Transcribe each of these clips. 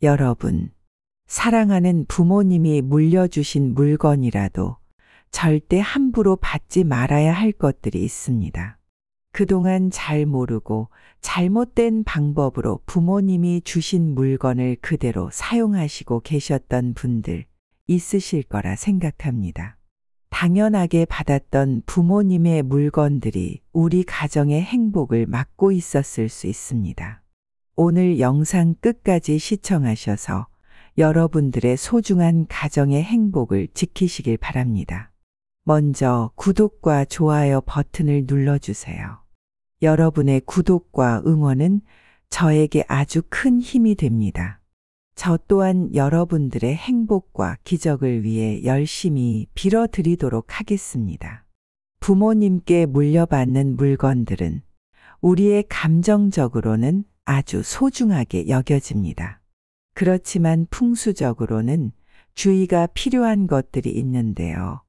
여러분, 사랑하는 부모님이 물려주신 물건이라도 절대 함부로 받지 말아야 할 것들이 있습니다. 그동안 잘 모르고 잘못된 방법으로 부모님이 주신 물건을 그대로 사용하시고 계셨던 분들 있으실 거라 생각합니다. 당연하게 받았던 부모님의 물건들이 우리 가정의 행복을 막고 있었을 수 있습니다. 오늘 영상 끝까지 시청하셔서 여러분들의 소중한 가정의 행복을 지키시길 바랍니다. 먼저 구독과 좋아요 버튼을 눌러주세요. 여러분의 구독과 응원은 저에게 아주 큰 힘이 됩니다. 저 또한 여러분들의 행복과 기적을 위해 열심히 빌어드리도록 하겠습니다. 부모님께 물려받는 물건들은 우리의 감정적으로는 아주 소중하게 여겨집니다. 그렇지만 풍수적으로는 주의가 필요한 것들이 있는데요.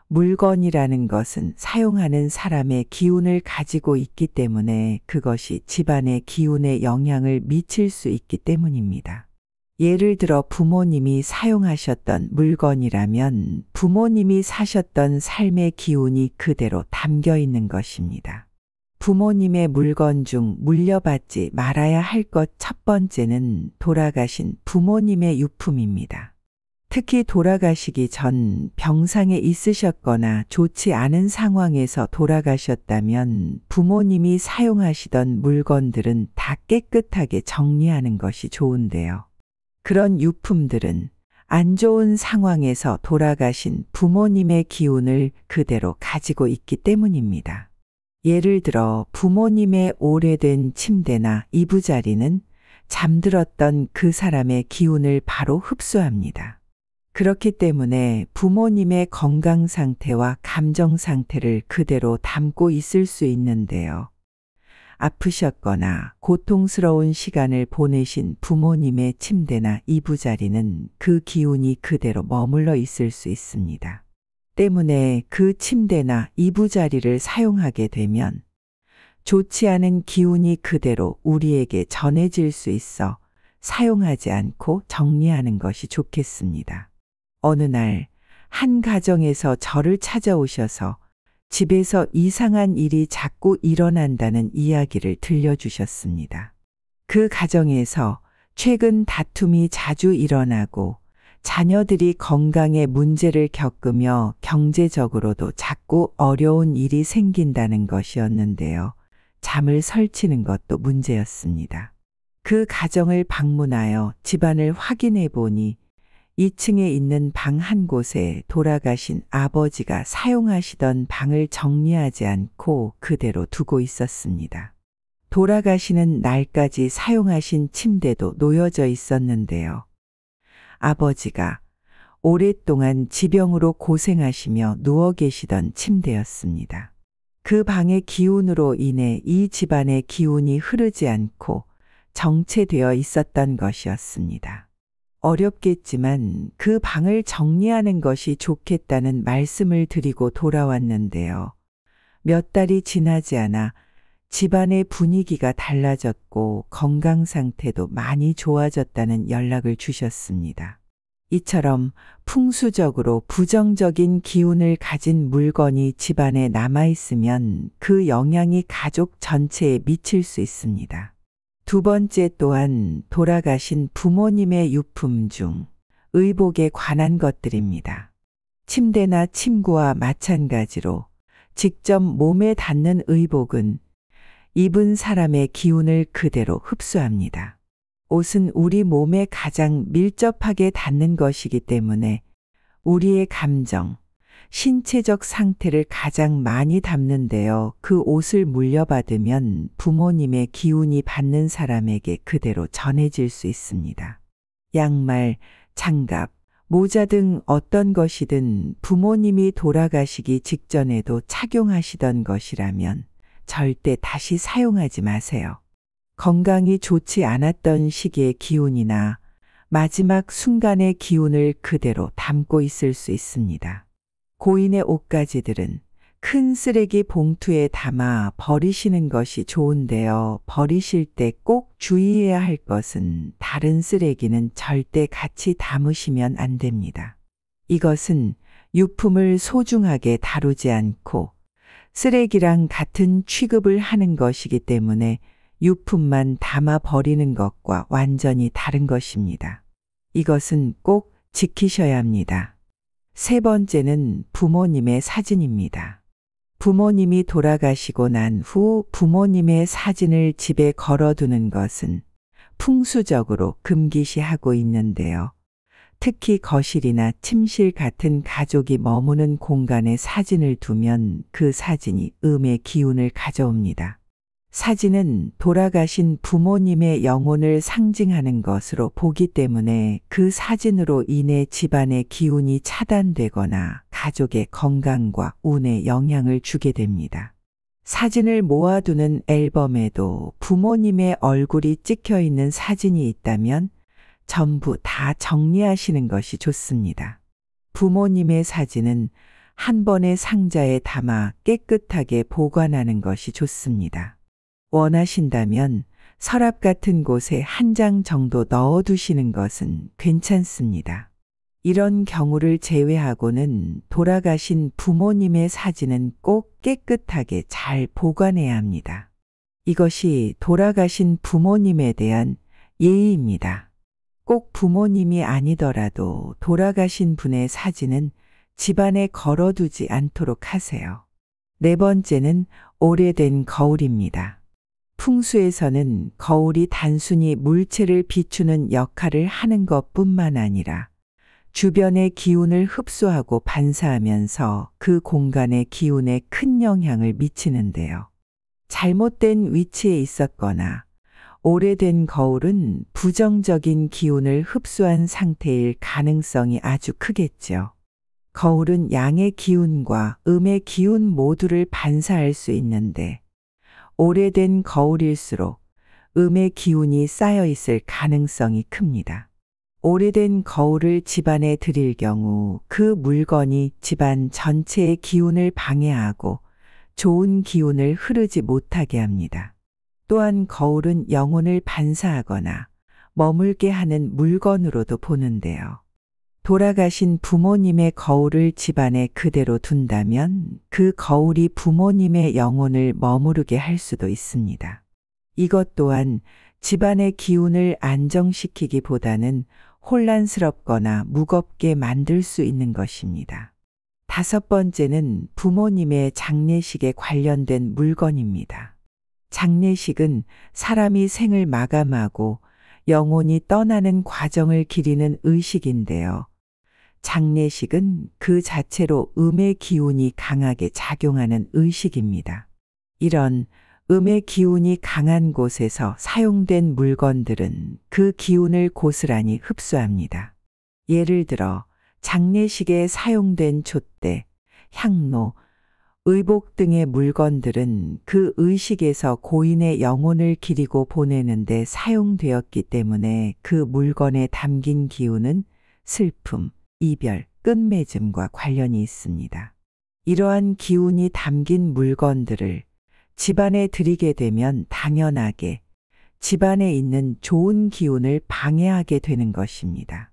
물건이라는 것은 사용하는 사람의 기운을 가지고 있기 때문에 그것이 집안의 기운에 영향을 미칠 수 있기 때문입니다. 예를 들어 부모님이 사용하셨던 물건이라면 부모님이 사셨던 삶의 기운이 그대로 담겨 있는 것입니다. 부모님의 물건 중 물려받지 말아야 할 것 첫 번째는 돌아가신 부모님의 유품입니다. 특히 돌아가시기 전 병상에 있으셨거나 좋지 않은 상황에서 돌아가셨다면 부모님이 사용하시던 물건들은 다 깨끗하게 정리하는 것이 좋은데요. 그런 유품들은 안 좋은 상황에서 돌아가신 부모님의 기운을 그대로 가지고 있기 때문입니다. 예를 들어 부모님의 오래된 침대나 이부자리는 잠들었던 그 사람의 기운을 바로 흡수합니다. 그렇기 때문에 부모님의 건강 상태와 감정 상태를 그대로 담고 있을 수 있는데요. 아프셨거나 고통스러운 시간을 보내신 부모님의 침대나 이부자리는 그 기운이 그대로 머물러 있을 수 있습니다. 때문에 그 침대나 이부자리를 사용하게 되면 좋지 않은 기운이 그대로 우리에게 전해질 수 있어 사용하지 않고 정리하는 것이 좋겠습니다. 어느 날 한 가정에서 저를 찾아오셔서 집에서 이상한 일이 자꾸 일어난다는 이야기를 들려주셨습니다. 그 가정에서 최근 다툼이 자주 일어나고 자녀들이 건강에 문제를 겪으며 경제적으로도 자꾸 어려운 일이 생긴다는 것이었는데요. 잠을 설치는 것도 문제였습니다. 그 가정을 방문하여 집안을 확인해 보니 2층에 있는 방 한 곳에 돌아가신 아버지가 사용하시던 방을 정리하지 않고 그대로 두고 있었습니다. 돌아가시는 날까지 사용하신 침대도 놓여져 있었는데요. 아버지가 오랫동안 지병으로 고생하시며 누워 계시던 침대였습니다. 그 방의 기운으로 인해 이 집안의 기운이 흐르지 않고 정체되어 있었던 것이었습니다. 어렵겠지만 그 방을 정리하는 것이 좋겠다는 말씀을 드리고 돌아왔는데요. 몇 달이 지나지 않아 집안의 분위기가 달라졌고 건강 상태도 많이 좋아졌다는 연락을 주셨습니다. 이처럼 풍수적으로 부정적인 기운을 가진 물건이 집안에 남아있으면 그 영향이 가족 전체에 미칠 수 있습니다. 두 번째 또한 돌아가신 부모님의 유품 중 의복에 관한 것들입니다. 침대나 침구와 마찬가지로 직접 몸에 닿는 의복은 입은 사람의 기운을 그대로 흡수합니다. 옷은 우리 몸에 가장 밀접하게 닿는 것이기 때문에 우리의 감정, 신체적 상태를 가장 많이 담는데요. 그 옷을 물려받으면 부모님의 기운이 받는 사람에게 그대로 전해질 수 있습니다. 양말, 장갑, 모자 등 어떤 것이든 부모님이 돌아가시기 직전에도 착용하시던 것이라면 절대 다시 사용하지 마세요. 건강이 좋지 않았던 시기의 기운이나 마지막 순간의 기운을 그대로 담고 있을 수 있습니다. 고인의 옷가지들은 큰 쓰레기 봉투에 담아 버리시는 것이 좋은데요. 버리실 때 꼭 주의해야 할 것은 다른 쓰레기는 절대 같이 담으시면 안 됩니다. 이것은 유품을 소중하게 다루지 않고 쓰레기랑 같은 취급을 하는 것이기 때문에 유품만 담아 버리는 것과 완전히 다른 것입니다. 이것은 꼭 지키셔야 합니다. 세 번째는 부모님의 사진입니다. 부모님이 돌아가시고 난 후 부모님의 사진을 집에 걸어두는 것은 풍수적으로 금기시하고 있는데요. 특히 거실이나 침실 같은 가족이 머무는 공간에 사진을 두면 그 사진이 음의 기운을 가져옵니다. 사진은 돌아가신 부모님의 영혼을 상징하는 것으로 보기 때문에 그 사진으로 인해 집안의 기운이 차단되거나 가족의 건강과 운에 영향을 주게 됩니다. 사진을 모아두는 앨범에도 부모님의 얼굴이 찍혀 있는 사진이 있다면 전부 다 정리하시는 것이 좋습니다. 부모님의 사진은 한 번의 상자에 담아 깨끗하게 보관하는 것이 좋습니다. 원하신다면 서랍 같은 곳에 한 장 정도 넣어두시는 것은 괜찮습니다. 이런 경우를 제외하고는 돌아가신 부모님의 사진은 꼭 깨끗하게 잘 보관해야 합니다. 이것이 돌아가신 부모님에 대한 예의입니다. 꼭 부모님이 아니더라도 돌아가신 분의 사진은 집안에 걸어두지 않도록 하세요. 네 번째는 오래된 거울입니다. 풍수에서는 거울이 단순히 물체를 비추는 역할을 하는 것뿐만 아니라 주변의 기운을 흡수하고 반사하면서 그 공간의 기운에 큰 영향을 미치는데요. 잘못된 위치에 있었거나 오래된 거울은 부정적인 기운을 흡수한 상태일 가능성이 아주 크겠죠. 거울은 양의 기운과 음의 기운 모두를 반사할 수 있는데 오래된 거울일수록 음의 기운이 쌓여 있을 가능성이 큽니다. 오래된 거울을 집안에 들일 경우 그 물건이 집안 전체의 기운을 방해하고 좋은 기운을 흐르지 못하게 합니다. 또한 거울은 영혼을 반사하거나 머물게 하는 물건으로도 보는데요. 돌아가신 부모님의 거울을 집안에 그대로 둔다면 그 거울이 부모님의 영혼을 머무르게 할 수도 있습니다. 이것 또한 집안의 기운을 안정시키기보다는 혼란스럽거나 무겁게 만들 수 있는 것입니다. 다섯 번째는 부모님의 장례식에 관련된 물건입니다. 장례식은 사람이 생을 마감하고 영혼이 떠나는 과정을 기리는 의식인데요. 장례식은 그 자체로 음의 기운이 강하게 작용하는 의식입니다. 이런 음의 기운이 강한 곳에서 사용된 물건들은 그 기운을 고스란히 흡수합니다. 예를 들어 장례식에 사용된 촛대, 향로, 의복 등의 물건들은 그 의식에서 고인의 영혼을 기리고 보내는데 사용되었기 때문에 그 물건에 담긴 기운은 슬픔, 이별, 끝맺음과 관련이 있습니다. 이러한 기운이 담긴 물건들을 집안에 들이게 되면 당연하게 집안에 있는 좋은 기운을 방해하게 되는 것입니다.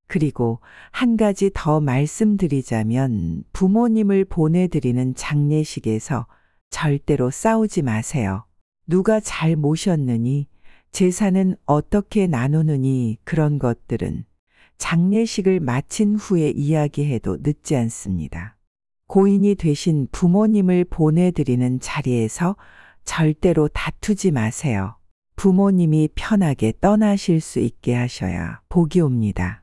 그리고 한 가지 더 말씀드리자면 부모님을 보내드리는 장례식에서 절대로 싸우지 마세요. 누가 잘 모셨느니, 재산은 어떻게 나누느니 그런 것들은 장례식을 마친 후에 이야기해도 늦지 않습니다. 고인이 되신 부모님을 보내드리는 자리에서 절대로 다투지 마세요. 부모님이 편하게 떠나실 수 있게 하셔야 복이 옵니다.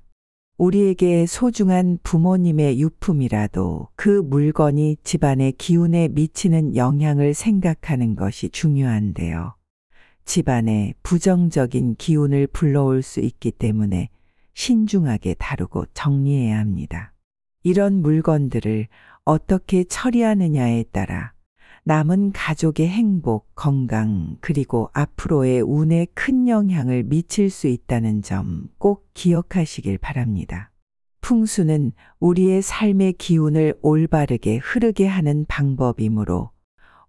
우리에게 소중한 부모님의 유품이라도 그 물건이 집안의 기운에 미치는 영향을 생각하는 것이 중요한데요. 집안에 부정적인 기운을 불러올 수 있기 때문에 신중하게 다루고 정리해야 합니다. 이런 물건들을 어떻게 처리하느냐에 따라 남은 가족의 행복, 건강, 그리고 앞으로의 운에 큰 영향을 미칠 수 있다는 점 꼭 기억하시길 바랍니다. 풍수는 우리의 삶의 기운을 올바르게 흐르게 하는 방법이므로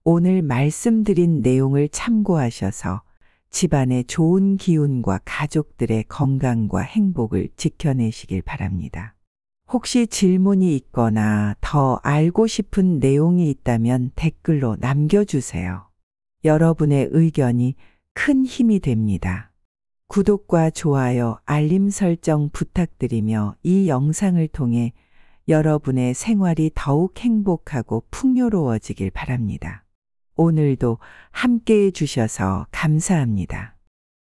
오늘 말씀드린 내용을 참고하셔서 집안의 좋은 기운과 가족들의 건강과 행복을 지켜내시길 바랍니다. 혹시 질문이 있거나 더 알고 싶은 내용이 있다면 댓글로 남겨주세요. 여러분의 의견이 큰 힘이 됩니다. 구독과 좋아요, 알림 설정 부탁드리며 이 영상을 통해 여러분의 생활이 더욱 행복하고 풍요로워지길 바랍니다. 오늘도 함께해 주셔서 감사합니다.